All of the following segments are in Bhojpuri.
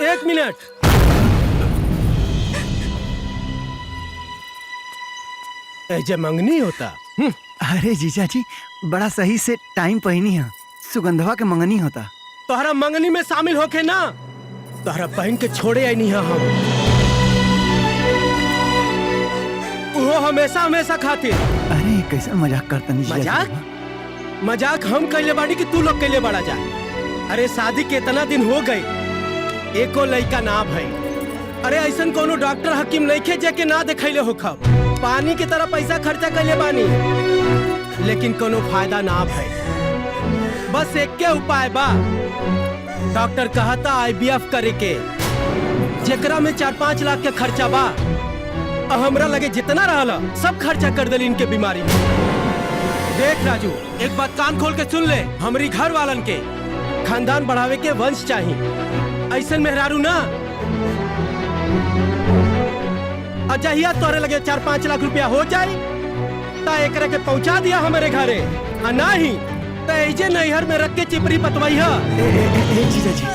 एक मिनट। ऐसे मंगनी होता। अरे जीजा जी, बड़ा सही से टाइम पहिनी है। सुगंधवा के मंगनी होता। तोहरा मंगनी में शामिल होके ना, तोहरा बहन के छोड़े आई नहीं हम। वो हमेशा हमेशा खातिर। अरे कैसा मजाक करता नहीं जीजा जी। मजाक हम कैले बाड़ी कि तू लोग कैले बड़ा जा। अरे शादी के इतना दिन हो गए, एको लड़का ना भाई। अरे ऐसा कोनो डॉक्टर हकीम नहीं खे जे के ना देखैले हो खब। पानी की तरह पैसा खर्चा कैले बानी, लेकिन कोनो फायदा ना भाई। बस एक के उपाय बा, डॉक्टर कहता IVF करे के, जेकरा में 4-5 लाख के खर्चा बा। हमरा लगे जितना रहला सब खर्चा कर दिली इनके बीमारी में। देख राजू, एक बात कान खोल के सुन ले, हमारी घर वालन के खानदान बढ़ावे के वंश चाहिए। ऐसा मेहरारू ना अजहिया तोरे लगे 4-5 लाख रुपया हो जाए ता एकरा के पहुंचा दिया हमारे घरे, आ नहीं तो ऐजे नैहर में रख के चिपरी पतवाई है। जीजा जी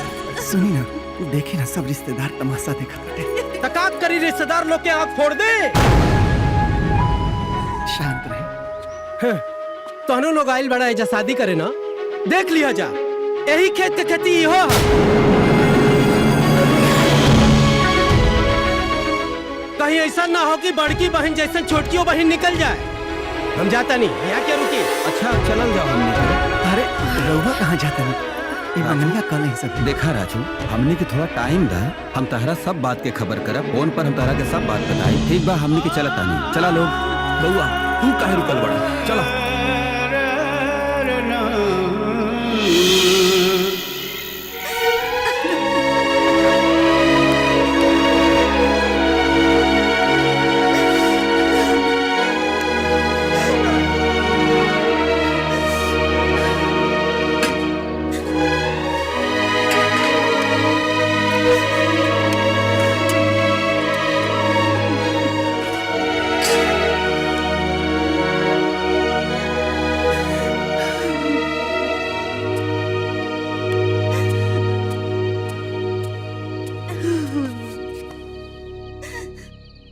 सुनी ना, देखी ना सब रिश्तेदार तमाशा देखा करते। तकाक करी रिश्तेदार लोग के आँख फोड़ दे। शांत रहे। तोहनो लोग आइल बड़ा ऐजा शादी करे ना, देख लिया जा। यही खेत के खेती हो। कहीं ऐसा ना हो कि बड़की बहन जैसे छोटकी बहन निकल जाए। हम जाता नहीं, यहाँ क्या रुकी। अच्छा चलल जाओ हमने। अरे रउआ कहाँ जाता नहीं? ये मंगनिया कल ही सब। देखा राजू, हमने के थोड़ा टाइम दा, हम तहरा सब बात के खबर करब। फोन पर हम तहरा के सब बात बताई। ठीक बा, हमने के चलत आनी। चला लोग। बउआ तू काहे रुकल बड़ा, चला।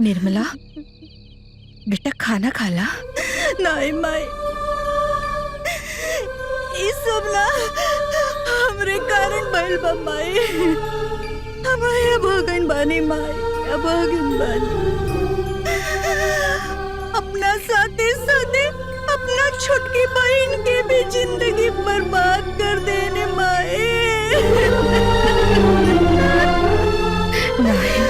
निर्मला बेटा खाना खाला। नहीं माई, ये सब ना हमरे कारण भइल बा माई। हम अभागन बानी माई, अभागन बानी। अपना साथे साथे अपना छोटकी बहन के भी जिंदगी बर्बाद कर देने माई। नहीं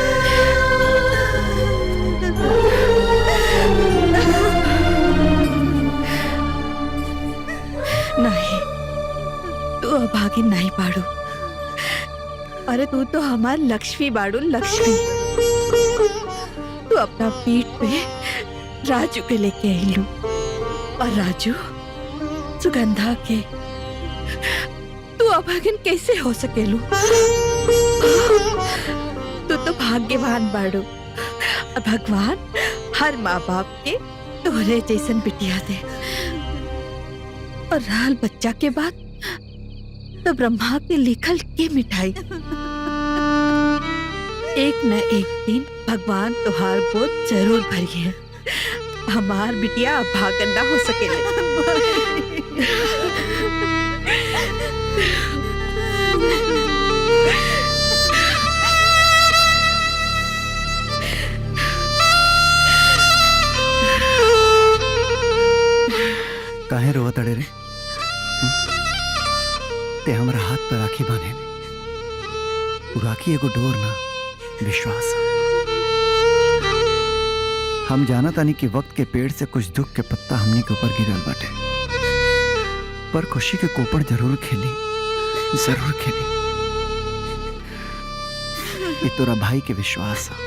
नहीं, तू अभागिन नहीं बाड़ू। अरे तू तो हमार लक्ष्मी बाड़ू, लक्ष्मी। तू अपना पीठ पे राजू के लेके आईलू, और राजू सुगंधा के। तू अभागिन कैसे हो सकेलू? तू तो भाग्यवान बाड़ू। भगवान हर माँ बाप के तोहरे जैसन बिटिया दे। और रहल बच्चा के बाद तो ब्रह्मा के लिखल के मिठाई। एक न एक दिन भगवान तुहार गोद जरूर भरिए। हमार बिटिया अभागन ना हो सकेले। काहे रोवत अड़े रे? ते हमरा हाथ पर राखी बांधे में। राखी एगो डोर ना, विश्वास। हम जाना तानी कि वक्त के पेड़ से कुछ दुख के पत्ता हमने के ऊपर गिरल बाटे, पर खुशी के कोपड़ जरूर खेली, जरूर खेली। ये तोरा भाई के विश्वास है।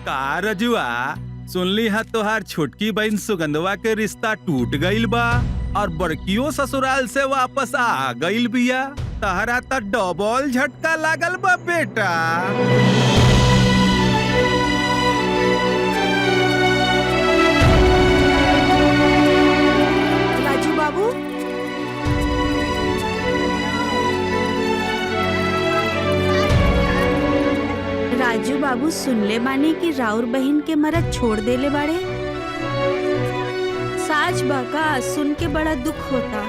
का रजुआ, सुनली है तोहार छोटकी बहन सुगंधवा के रिश्ता टूट गईल बा और बड़कियों ससुराल से वापस आ गईल बिया। तहरा त डबल झटका लागल बा बेटा। राजू बाबू, राजू बाबू सुनले बानी कि राउर बहन के मरद छोड़ देले बाड़े। साच बाका सुन के बड़ा दुख होता।